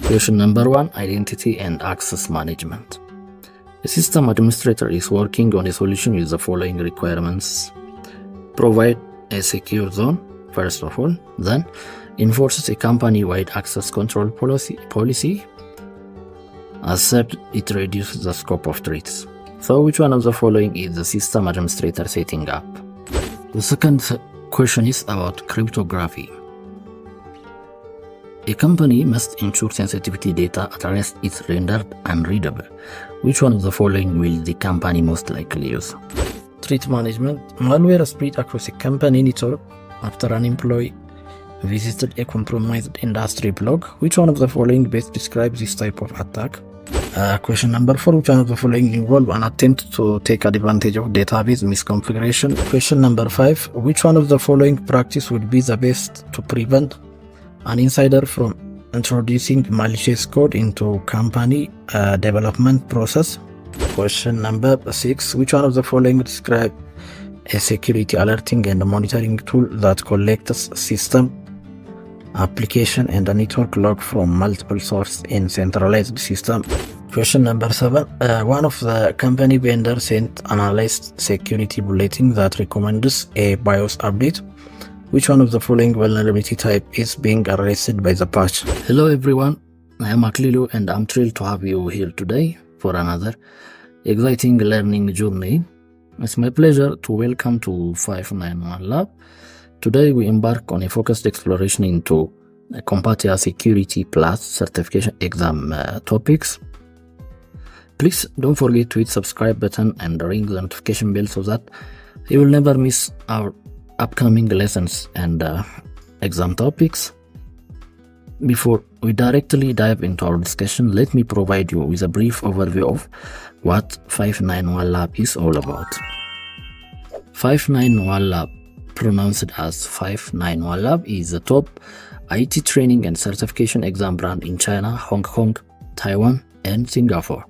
Question number 1, identity and access management. A system administrator is working on a solution with the following requirements. Provide a secure zone, first of all, then enforces a company-wide access control policy, except it reduces the scope of threats. So which one of the following is the system administrator setting up? The second question is about cryptography. A company must ensure sensitivity data at rest is rendered unreadable. Which one of the following will the company most likely use? Threat management. Malware spread across a company network after an employee visited a compromised industry blog. Which one of the following best describes this type of attack? Question number 4. Which one of the following involve an attempt to take advantage of database misconfiguration? Question number 5. Which one of the following practice would be the best to prevent an insider from introducing malicious code into company development process? Question number 6. Which one of the following describe a security alerting and monitoring tool that collects system, application, and a network log from multiple sources in centralized system? Question number 7. One of the company vendors sent analyzed security bulletin that recommends a BIOS update. Which one of the following vulnerability type is being arrested by the patch? Hello everyone, I am Aklilu and I'm thrilled to have you here today for another exciting learning journey. It's my pleasure to welcome to 591 Lab. Today we embark on a focused exploration into CompTIA Security Plus certification exam topics. Please don't forget to hit subscribe button and ring the notification bell so that you will never miss our upcoming lessons and exam topics. Before we directly dive into our discussion, let me provide you with a brief overview of what 591 Lab is all about. 591 Lab, pronounced as 591 Lab, is the top IT training and certification exam brand in China, Hong Kong, Taiwan, and Singapore.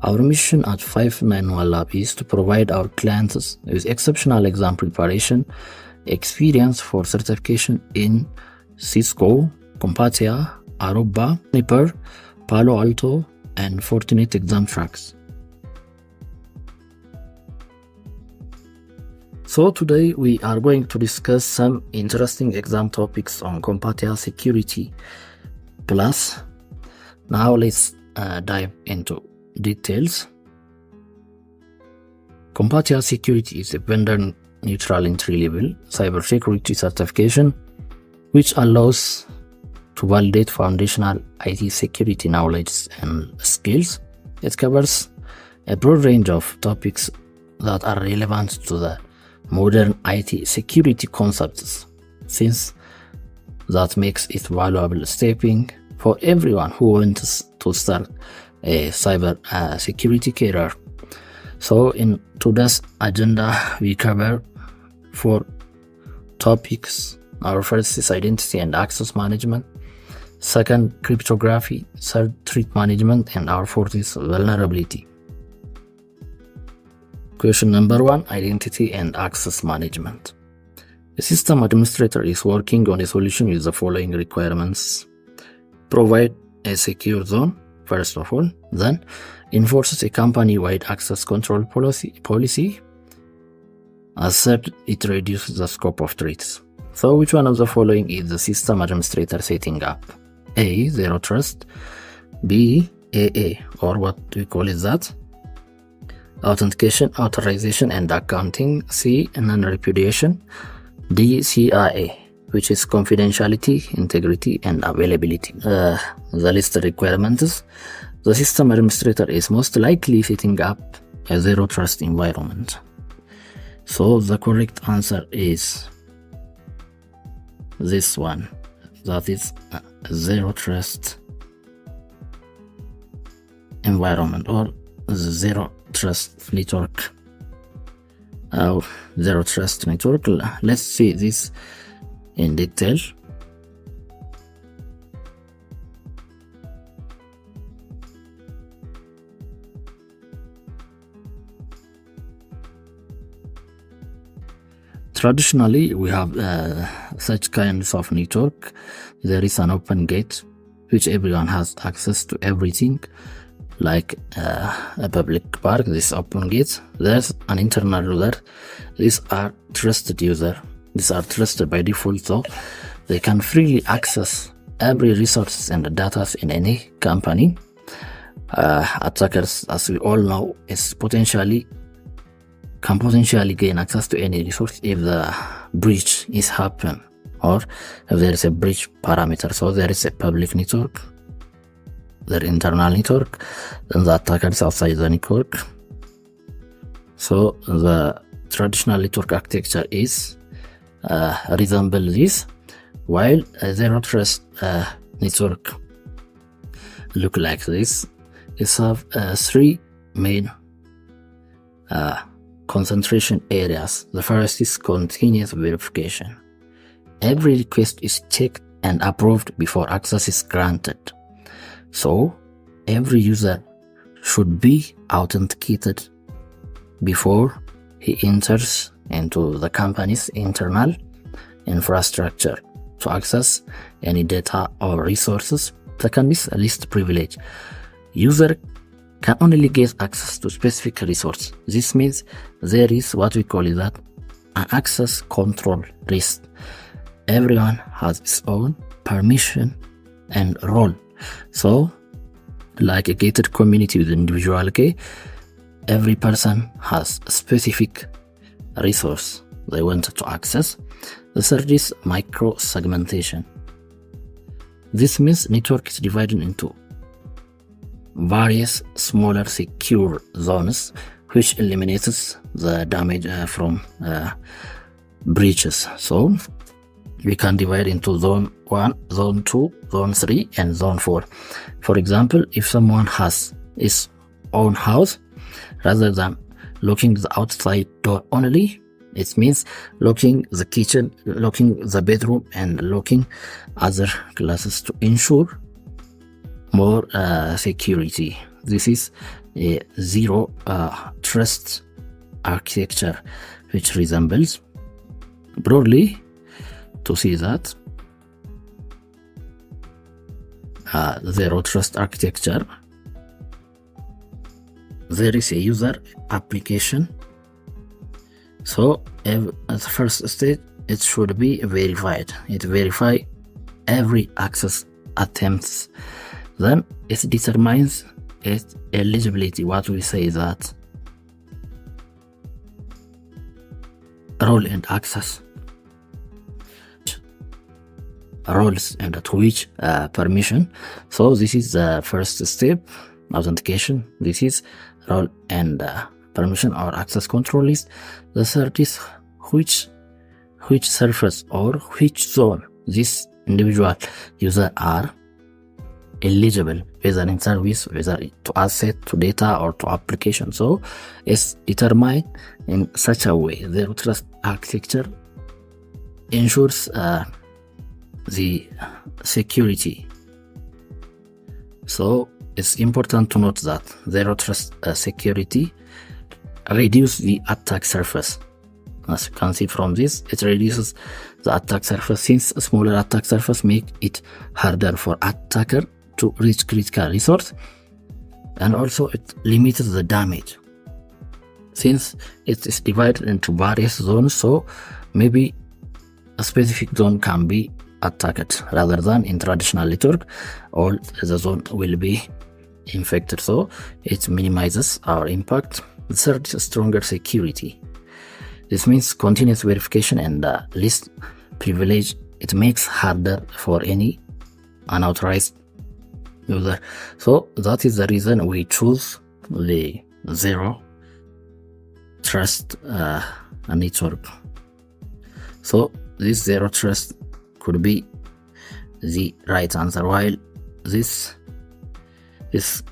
Our mission at 591 Lab is to provide our clients with exceptional exam preparation, experience for certification in Cisco, CompTIA, Aruba, Juniper, Palo Alto, and Fortinet exam tracks. So today we are going to discuss some interesting exam topics on CompTIA Security Plus. Now let's dive into details. CompTIA Security is a vendor-neutral entry-level cybersecurity certification which allows to validate foundational IT security knowledge and skills. It covers a broad range of topics that are relevant to the modern IT security concepts, since that makes it valuable stepping for everyone who wants to start a cyber security career. So in today's agenda we cover 4 topics. Our first is identity and access management, second cryptography, third threat management, and our fourth is vulnerability. Question number 1, identity and access management. A system administrator is working on a solution with the following requirements. Provide a secure zone, first of all, then enforces a company-wide access control policy, except it reduces the scope of threats. So which one of the following is the system administrator setting up? A, zero trust, B, AA, or what we call is that, authentication, authorization, and accounting, C, non-repudiation, D, CIA, which is confidentiality, integrity, and availability. The listed requirements. The system administrator is most likely setting up a zero trust environment. So the correct answer is this one, that is a zero trust environment or zero trust network. Zero trust network. Let's see this in detail. Traditionally, we have such kinds of network. There is an open gate which everyone has access to everything, like a public park. This open gates. There's an internal user. These are trusted user. These are trusted by default, so they can freely access every resource and data in any company. Attackers, as we all know, can potentially gain access to any resource if the breach is happen, or if there is a breach parameter. So there is a public network, their internal network, then the attackers outside the network. So the traditional network architecture is resemble this, while a zero trust network look like this. It have three main concentration areas. The first is continuous verification. Every request is checked and approved before access is granted. So every user should be authenticated before he enters into the company's internal infrastructure to access any data or resources. Second is least privilege. User can only get access to specific resource. This means there is what we call that an access control list. Everyone has its own permission and role. So like a gated community with individual key, every person has a specific resource they want to access. The third is micro segmentation. This means network is divided into various smaller secure zones, which eliminates the damage from breaches. So we can divide into zone 1, zone 2, zone 3, and zone 4. For example, if someone has his own house, rather than locking the outside door only, it means locking the kitchen, locking the bedroom, and locking other classes to ensure more security. This is a zero trust architecture, which resembles broadly to see that zero trust architecture. There is a user application. So at the first stage, it should be verified. It verify every access attempts. Then it determines its eligibility. What we say that role and access, roles and to which permission. So this is the first step, authentication. This is role and permission or access control list. The third is which surface or which zone this individual user are eligible, whether in service, whether to asset, to data, or to application. So it's determined in such a way. Zero trust architecture ensures the security. So it's important to note that zero trust security reduces the attack surface. As you can see from this, it reduces the attack surface, since a smaller attack surface make it harder for attacker to reach critical resource, and also it limits the damage since it is divided into various zones. So maybe a specific zone can be attacked rather than in traditional network all the zone will be infected. So it minimizes our impact. The third is stronger security. This means continuous verification and least privilege. It makes harder for any unauthorized user. So that is the reason we choose the zero trust network. So this zero trust could be the right answer, while this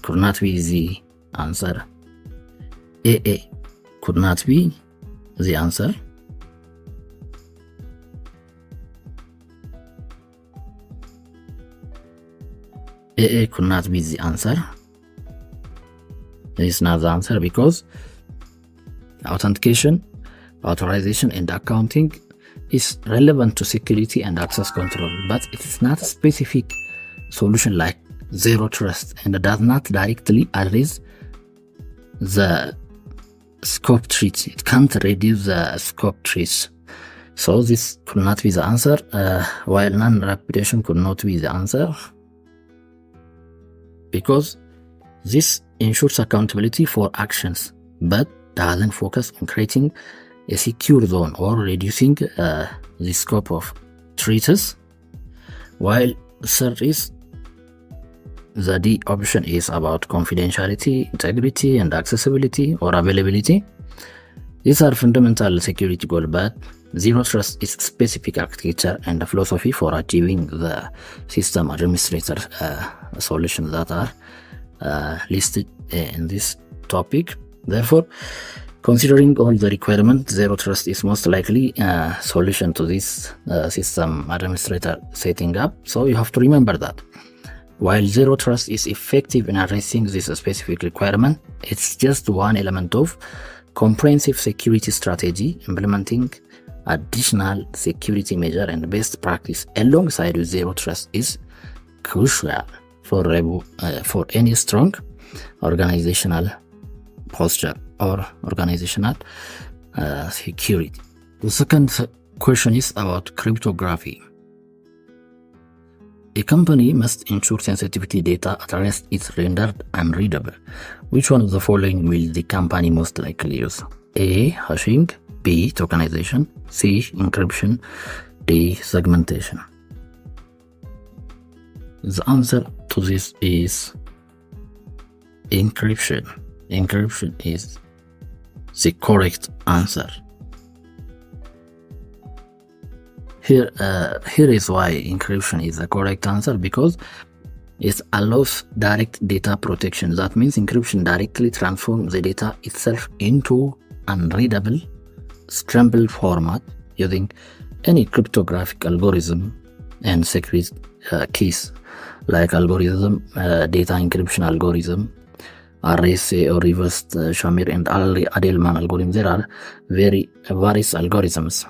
could not be the answer. AA could not be the answer. AA could not be the answer. This is not the answer because authentication, authorization, and accounting is relevant to security and access control, but it is not specific solution like zero trust and does not directly address the scope threats. It can't reduce the scope threats. So this could not be the answer, while non-reputation could not be the answer, because this ensures accountability for actions but doesn't focus on creating a secure zone or reducing the scope of threats. While third is the D option is about confidentiality, integrity, and accessibility or availability. These are fundamental security goals, but zero trust is specific architecture and a philosophy for achieving the system administrator solutions that are listed in this topic. Therefore, considering all the requirements, zero trust is most likely a solution to this system administrator setting up. So you have to remember that. While zero trust is effective in addressing this specific requirement, it's just one element of comprehensive security strategy. Implementing additional security measure and best practice alongside with zero trust is crucial for any strong organizational posture or organizational security. The second question is about cryptography. A company must ensure sensitivity data at rest is rendered unreadable. Which one of the following will the company most likely use? A. Hashing, B. Tokenization, C. Encryption, D. Segmentation. The answer to this is encryption. Encryption is the correct answer. Here is why encryption is the correct answer, because it allows direct data protection. That means encryption directly transforms the data itself into unreadable, scrambled format using any cryptographic algorithm and secret keys like algorithm, data encryption algorithm, RSA or reversed Shamir and Adelman algorithm. There are various algorithms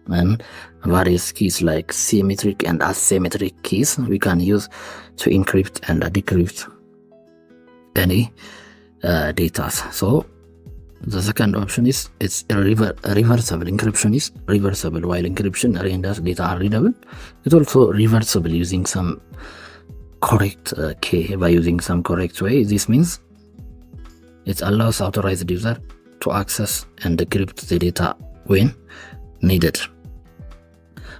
and various keys like symmetric and asymmetric keys we can use to encrypt and decrypt any data. So the second option is it's reversible. Encryption is reversible, while encryption renders data unreadable. It's also reversible using some correct key by using some correct way. This means it allows authorized user to access and decrypt the data when needed.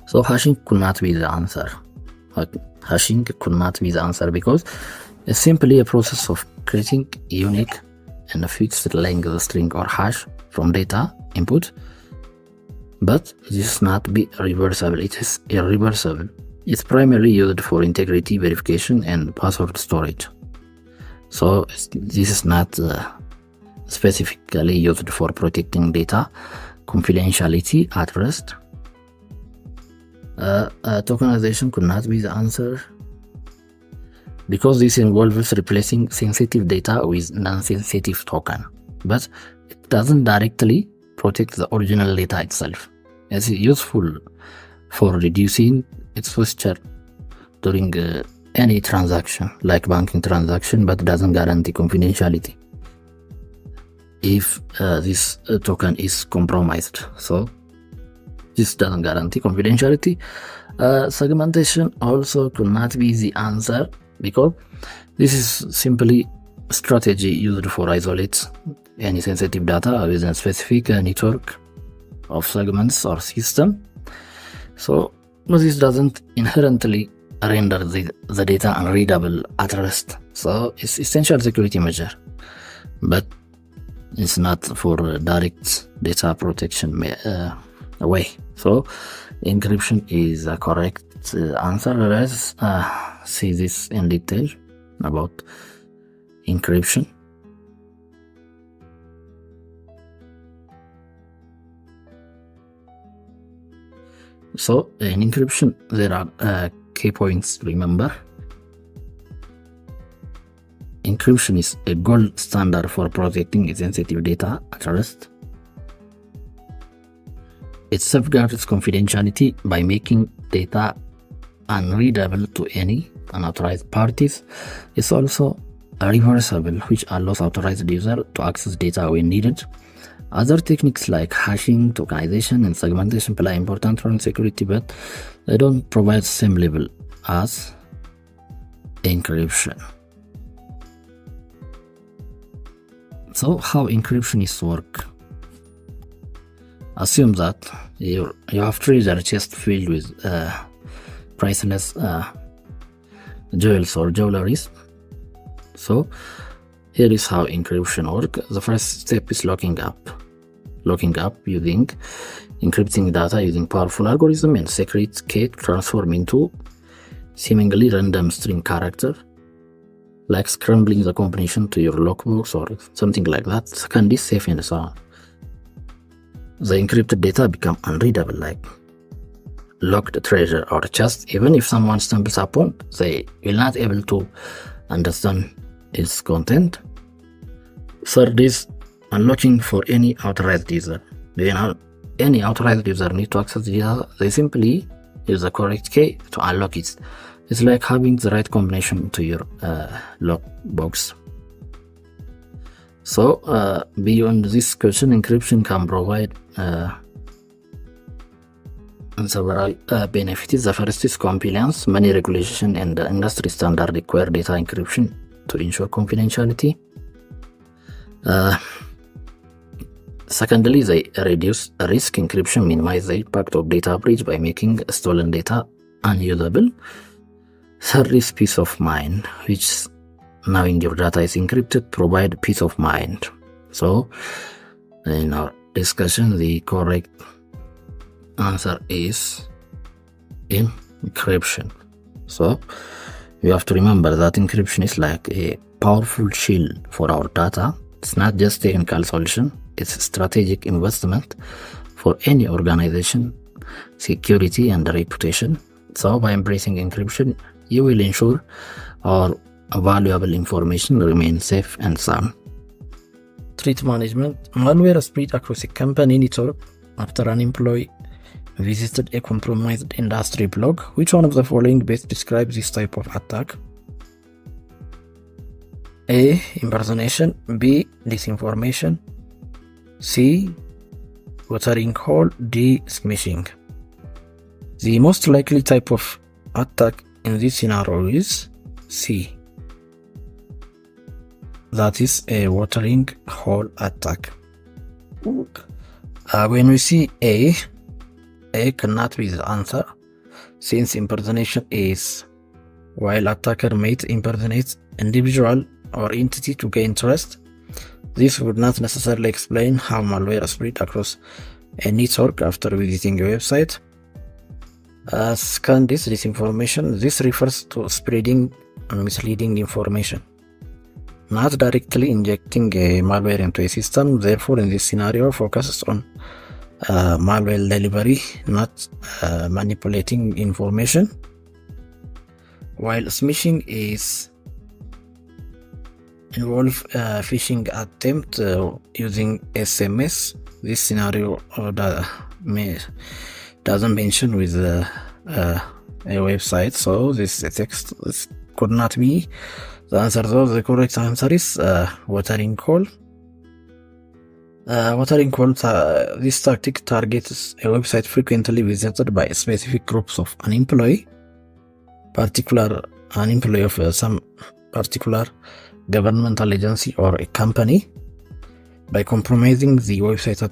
So hashing could not be the answer. Hashing could not be the answer because it's simply a process of creating a unique and a fixed length string or hash from data input, but this not be reversible. It is irreversible. It's primarily used for integrity verification and password storage. So this is not specifically used for protecting data confidentiality at rest. Tokenization could not be the answer because this involves replacing sensitive data with non-sensitive token, but it doesn't directly protect the original data itself. It's useful for reducing exposure during any transaction like banking transaction, but doesn't guarantee confidentiality if this token is compromised. So this doesn't guarantee confidentiality. Segmentation also could not be the answer because this is simply a strategy used for isolate any sensitive data within a specific network of segments or system. So this doesn't inherently render the data unreadable at rest. So it's essential security measure, but it's not for direct data protection way. So encryption is a correct answer. Let's see this in detail about encryption. So in encryption there are key points to remember. Encryption is a gold standard for protecting sensitive data at rest. It safeguards confidentiality by making data unreadable to any unauthorized parties. It's also reversible, which allows authorized user to access data when needed. Other techniques like hashing, tokenization, and segmentation play important role in security, but they don't provide the same level as encryption. So how encryption is work? Assume that you have treasure chest filled with priceless jewels or jewelries. So here is how encryption works. The first step is locking up using encrypting data using powerful algorithm and secret key transform into seemingly random string character, like scrambling the combination to your lockbox or something like that. Second is safe and so on. The encrypted data become unreadable, like locked treasure or chest. Even if someone stumbles upon, they will not able to understand its content. Third is unlocking for any authorized user. When any authorized user need to access the data, they simply use the correct key to unlock it. It's like having the right combination to your lockbox. So beyond this question, encryption can provide several benefits. The first is compliance. Many regulations and industry standards require data encryption to ensure confidentiality. Secondly, they reduce risk. Encryption minimize the impact of data breach by making stolen data unusable. Third is peace of mind, which knowing your data is encrypted provide peace of mind. So in our discussion, the correct answer is encryption. So you have to remember that encryption is like a powerful shield for our data. It's not just a technical solution, it's a strategic investment for any organization, security and reputation. So by embracing encryption, you will ensure our valuable information remains safe and sound. Threat management. Malware spread across a company network after an employee visited a compromised industry blog. Which one of the following best describes this type of attack? A. Impersonation. B. Disinformation. C. Watering hole. D. Smishing. The most likely type of attack in this scenario is C. That is a watering hole attack. When we see A cannot be the answer, since impersonation is while attacker might impersonate individual or entity to gain trust. This would not necessarily explain how malware spread across a network after visiting a website. Second is disinformation. This refers to spreading misleading information, not directly injecting a malware into a system. Therefore, in this scenario, focuses on malware delivery, not manipulating information. While smishing is involve phishing attempt using SMS. This scenario doesn't mention with a website, so this text could not be the answer. Though the correct answer is watering hole. Watering hole. This tactic targets a website frequently visited by specific groups of an employee of some particular governmental agency or a company. By compromising the website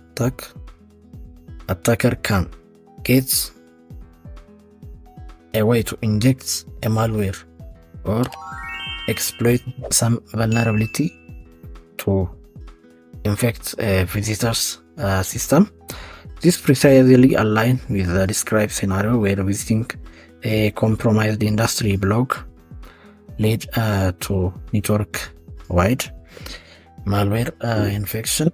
attacker can get a way to inject a malware or exploit some vulnerability to infect a visitor's system. This precisely aligns with the described scenario where visiting a compromised industry blog led to network-wide malware infection.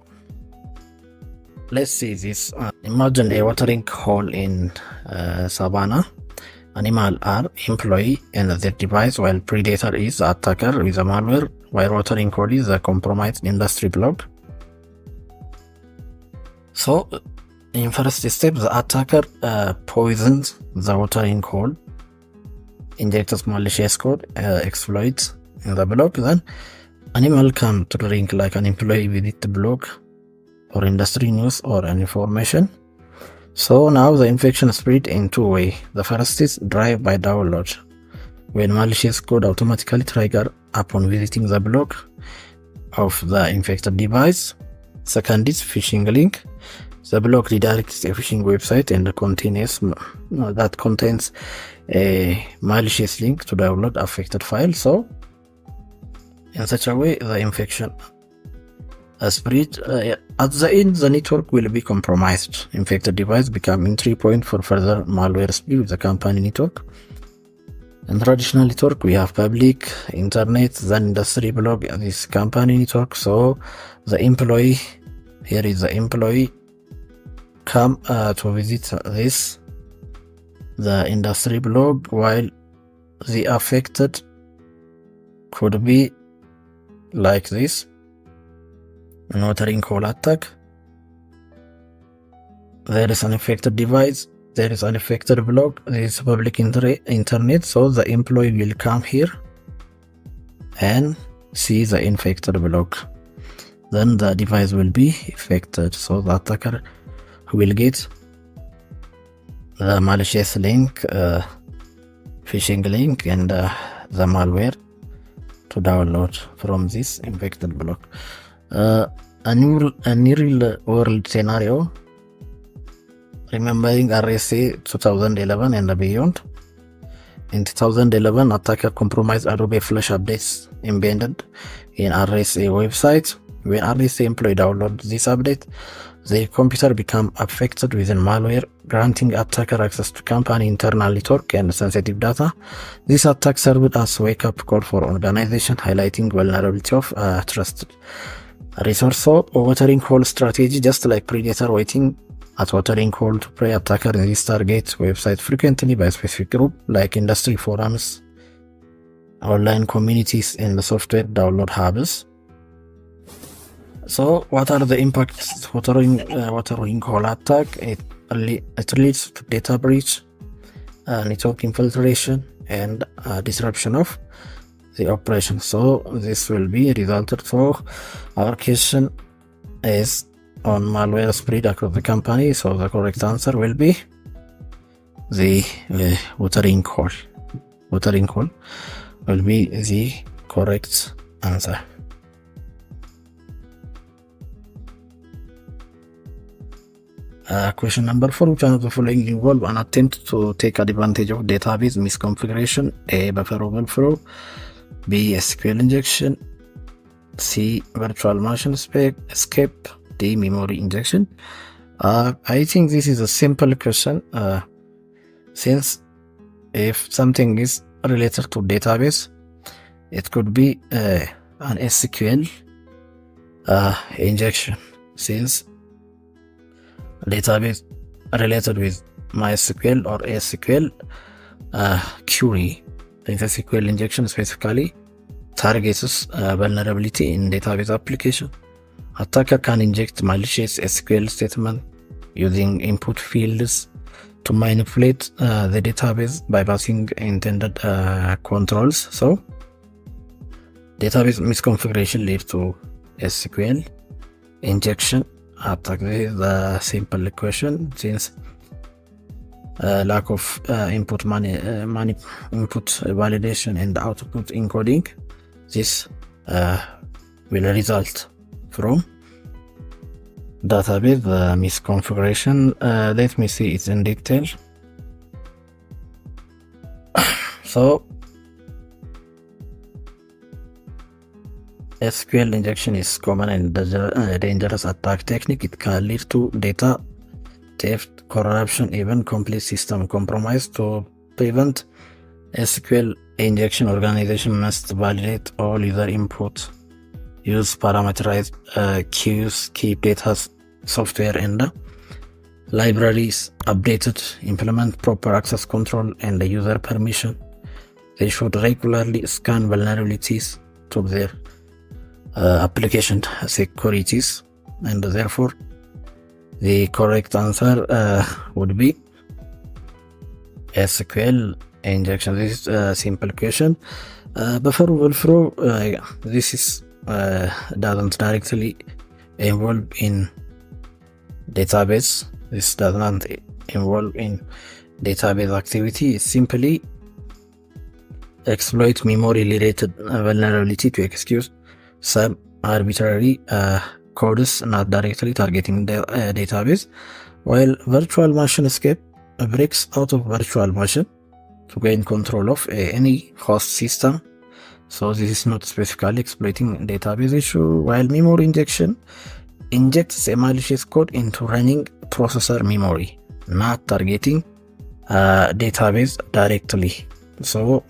Let's see this. Imagine a watering hole in Savannah. Animal are employee and their device, while predator is the attacker with a malware, while watering hole is a compromised industry blog. So in first step, the attacker poisons the watering hole injects malicious code, exploits in the block. Then animal come to the link like an employee visit the block or industry news or an information. So now the infection spread in two ways. The first is drive by download, when malicious code automatically trigger upon visiting the block of the infected device. Second is phishing link. The block redirects a phishing website and contains a malicious link to download affected file. So in such a way, the infection spread. At the end, the network will be compromised. Infected device become entry point for further malware spread with the company network. In traditional network, we have public, internet, then industry block, this company network. So the employee, here is the employee, come to visit the industry blog, while the affected could be like this: monitoring call attack. There is an affected device, there is an affected blog, there is public internet. So the employee will come here and see the infected blog. Then the device will be affected. So the attacker will get the malicious link, phishing link, and the malware to download from this infected block. A real world scenario, remembering RSA 2011 and beyond. In 2011, attacker compromised Adobe Flash updates embedded in RSA website. When RSA employee download this update, their computer become affected with malware, granting attacker access to company internal network and sensitive data. This attack served as wake-up call for organization, highlighting vulnerability of trusted resource. So watering hole strategy, just like predator waiting at watering hole to prey, attacker in this target website frequently by specific group like industry forums, online communities, and software download hubs. So what are the impacts? Watering hole attack? It leads to data breach, network infiltration, and disruption of the operation. So this will be resulted. So our question is on malware spread across the company. So the correct answer will be the watering hole. Watering hole will be the correct answer. Question number 4. Which one of the following involve an attempt to take advantage of database misconfiguration? A. Buffer overflow, B. SQL injection, C. Virtual machine escape, D. Memory injection. I think this is a simple question, since if something is related to database, it could be an SQL injection, since database related with MySQL or SQL query. The SQL injection specifically targets vulnerability in database application. Attacker can inject malicious SQL statement using input fields to manipulate the database bypassing intended controls. So database misconfiguration leads to SQL injection attack. This is the simple question, since lack of input validation and output encoding, this will result from database misconfiguration. Let me see it in detail. So SQL injection is common and dangerous attack technique. It can lead to data theft, corruption, even complete system compromise. To prevent SQL injection, organization must validate all user input, use parameterized queues, keep data software and libraries updated, implement proper access control and user permission. They should regularly scan vulnerabilities to their application securities, and therefore the correct answer would be SQL injection? This is a simple question. Buffer overflow, this is doesn't directly involve in database. This does not involve in database activity. It simply exploit memory related vulnerability to execute some arbitrary codes not directly targeting the database, while virtual machine escape breaks out of virtual machine to gain control of any host system. So this is not specifically exploiting database issue, while memory injection injects a malicious code into running processor memory, not targeting database directly. So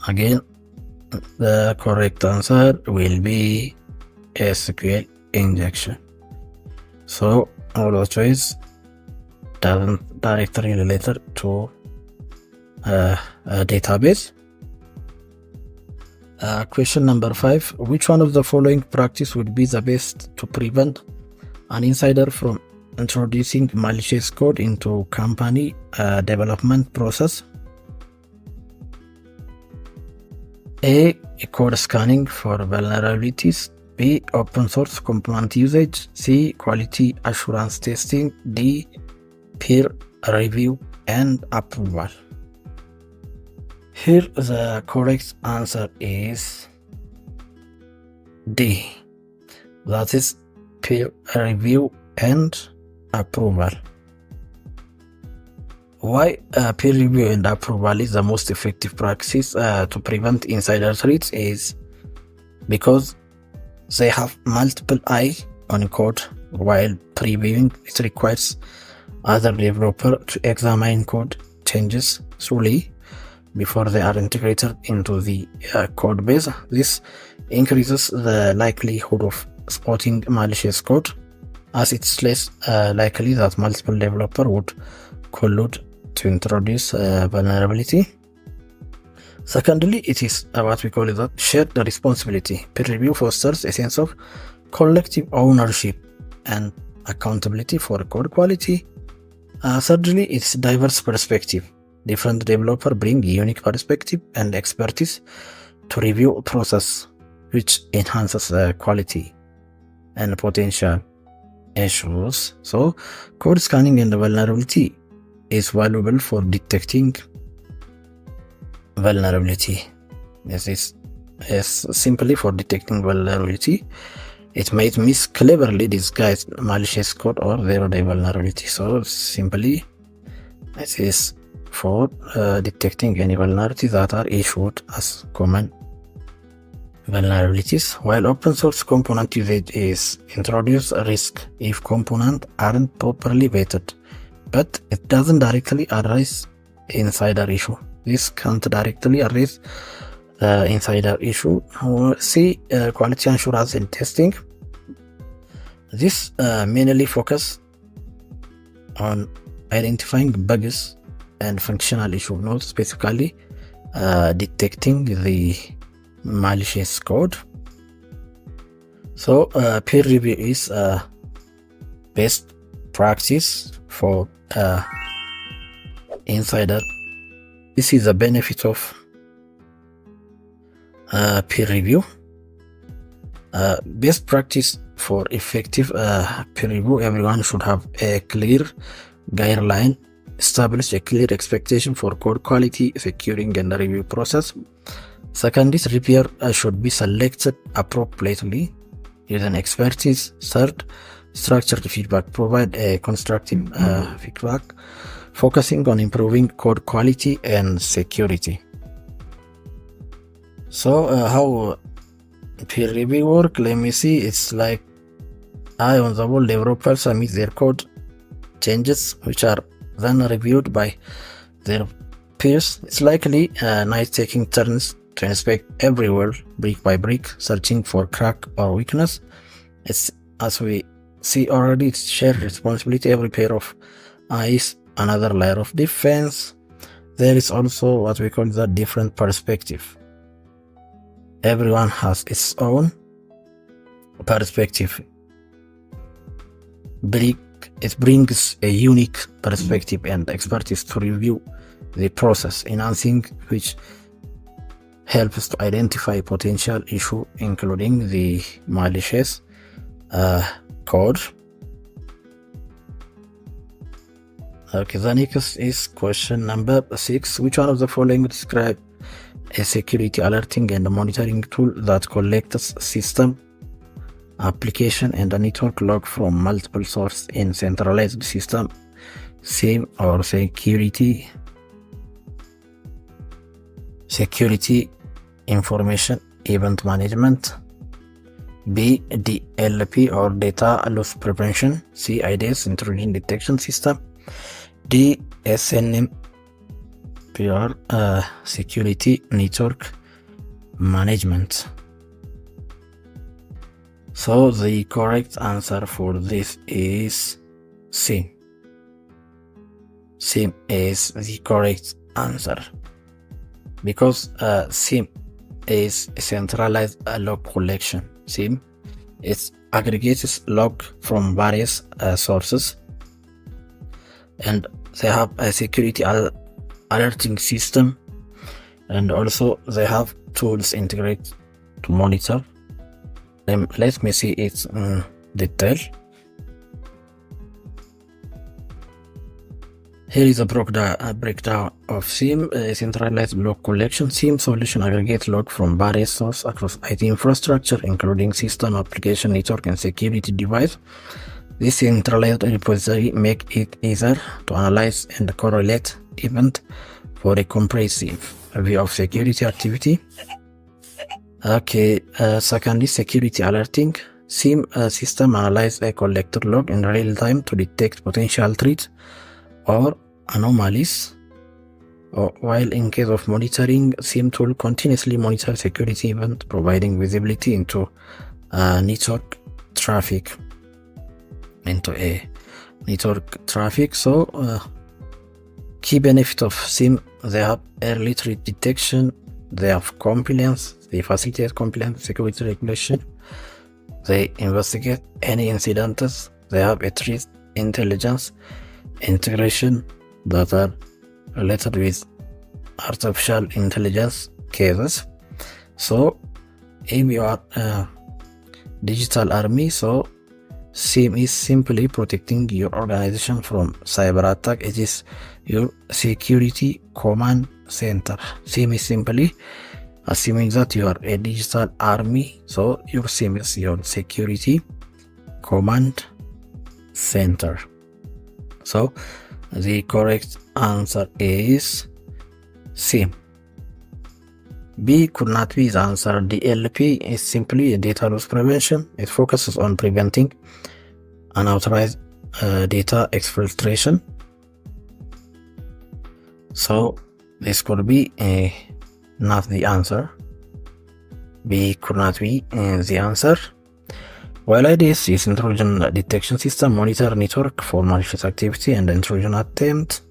again, the correct answer will be SQL injection. So all the choice doesn't directly related to a database. Question number 5. Which one of the following practice would be the best to prevent an insider from introducing malicious code into company development process? A. Code scanning for vulnerabilities. B. Open source component usage. C. Quality assurance testing. D. Peer review and approval. Here the correct answer is D. That is peer review and approval. Why peer review and approval is the most effective practice to prevent insider threats is because they have multiple eyes on code, while previewing it requires other developer to examine code changes thoroughly before they are integrated into the code base. This increases the likelihood of spotting malicious code, as it's less likely that multiple developers would collude to introduce vulnerability. Secondly, it is what we call it shared responsibility. Peer review fosters a sense of collective ownership and accountability for code quality. Thirdly, it's diverse perspective. Different developers bring unique perspective and expertise to review process, which enhances quality and potential issues. So, code scanning and vulnerability is valuable for detecting vulnerability. This is simply for detecting vulnerability. It might miss cleverly disguised malicious code or zero-day vulnerability. So simply, it is for detecting any vulnerabilities that are issued as common vulnerabilities, while open source component usage is introduce a risk if components aren't properly vetted, but it doesn't directly address insider issue. This can't directly address the insider issue. See quality assurance and testing. This mainly focus on identifying bugs and functional issues, not specifically detecting the malicious code. So peer review is best practice for insider. This is a benefit of peer review. Best practice for effective peer review: everyone should have a clear guideline, establish a clear expectation for code quality, securing and review process. Second is reviewer should be selected appropriately using expertise. Third, structured feedback, provide a constructive feedback focusing on improving code quality and security. So how peer review work? Let me see. It's like on the whole, developers submit their code changes, which are then reviewed by their peers. It's likely nice taking turns to inspect everywhere brick by brick, searching for crack or weakness. It's, as we see already, it's shared responsibility. Every pair of eyes, another layer of defense. There is also what we call the different perspective. Everyone has its own perspective. Brick It brings a unique perspective and expertise to review the process, enhancing which helps to identify potential issue, including the malicious code. Okay, the next is question number 6. Which one of the following describe a security alerting and monitoring tool that collects system, application, and a network log from multiple sources in centralized system, SIEM or security information event management? B. DLP or data loss prevention. C. IDS intrusion detection system. D. SNMP or security network management. So the correct answer for this is C. SIEM is the correct answer, because SIEM is a centralized log collection. SIEM it aggregates log from various sources, and they have a security alerting system, and also they have tools integrated to monitor. Let me see it in detail. Here is a breakdown of SIEM, centralized log collection. SIEM solution aggregate log from various sources across IT infrastructure, including system, application, network, and security device. This centralized repository make it easier to analyze and correlate events for a comprehensive view of security activity. Okay, secondly, security alerting. SIEM system analyze a collected log in real time to detect potential threats or anomalies, while in case of monitoring, SIEM tool continuously monitor security event, providing visibility into network traffic. So key benefit of SIEM: they have early threat detection, they have compliance, they facilitate compliance security regulation, they investigate any incidents, they have a threat intelligence integration that are related with artificial intelligence cases. So if you are a digital army, so SIEM is simply protecting your organization from cyber attack. It is your security command center. SIEM is simply assuming that you are a digital army, so your SIEM is your security command center. So the correct answer is C. B could not be the answer. DLP is simply a data loss prevention. It focuses on preventing unauthorized data exfiltration. So this could be not the answer. B could not be the answer. While IDS is intrusion detection system, monitor network for malicious activity and intrusion attempt.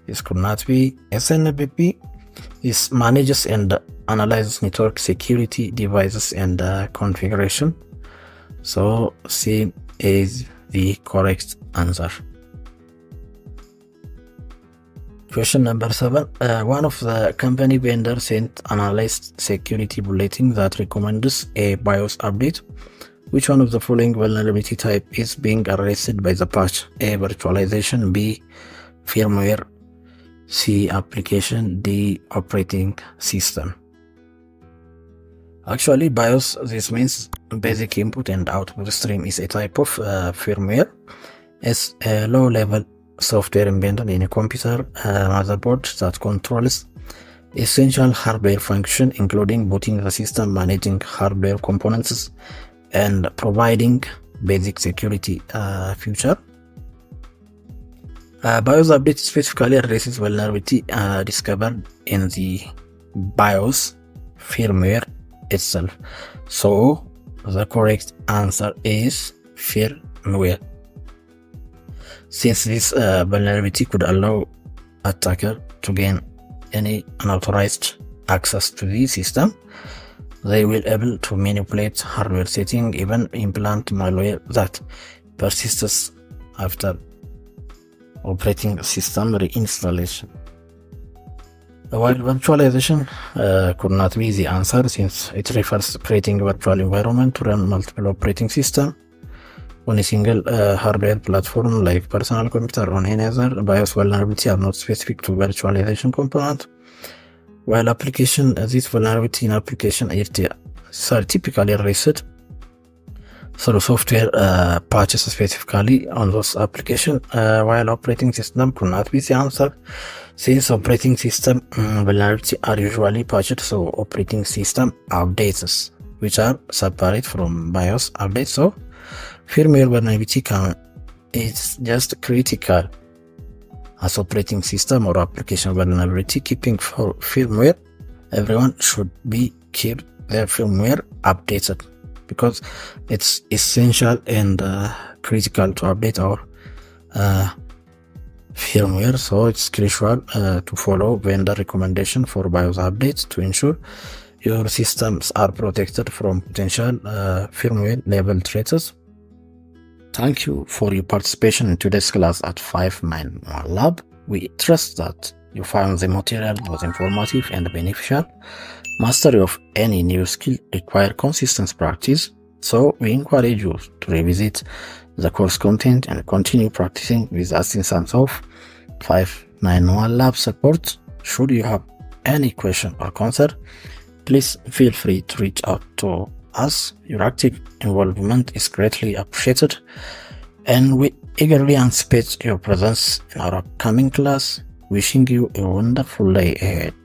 This could not be. SNMP is manages and analyzes network security devices and configuration. So C is the correct answer. Question number 7. One of the company vendors sent analyzed security bulletin that recommends a BIOS update. Which one of the following vulnerability type is being arrested by the patch? A. Virtualization. B. Firmware. C. Application. D. Operating system. Actually, BIOS, this means basic input and output stream, is a type of firmware. It's a low-level software embedded in a computer motherboard that controls essential hardware function, including booting the system, managing hardware components, and providing basic security feature. BIOS update specifically addresses vulnerability discovered in the BIOS firmware itself. So the correct answer is firmware. Since this vulnerability could allow attacker to gain any unauthorized access to the system, they will be able to manipulate hardware setting, even implant malware that persists after operating system reinstallation. While virtualization could not be the answer, since it refers to creating a virtual environment to run multiple operating systems on a single hardware platform like personal computer or any other. BIOS vulnerability are not specific to virtualization component. While this vulnerability in application are typically erased through software patches specifically on those applications, while operating system could not be the answer, since operating system vulnerability are usually patched through operating system updates, which are separate from BIOS updates. So firmware vulnerability is just critical as operating system or application vulnerability. Keeping for firmware, everyone should keep their firmware updated, because it's essential and critical to update our firmware. So it's crucial to follow vendor recommendation for BIOS updates to ensure your systems are protected from potential firmware level threats. Thank you for your participation in today's class at 591 Lab. We trust that you found the material was informative and beneficial. Mastery of any new skill requires consistent practice, so we encourage you to revisit the course content and continue practicing with assistance of 591 Lab support. Should you have any question or concern, please feel free to reach out to us. Your active involvement is greatly appreciated, and we eagerly anticipate your presence in our upcoming class. Wishing you a wonderful day ahead.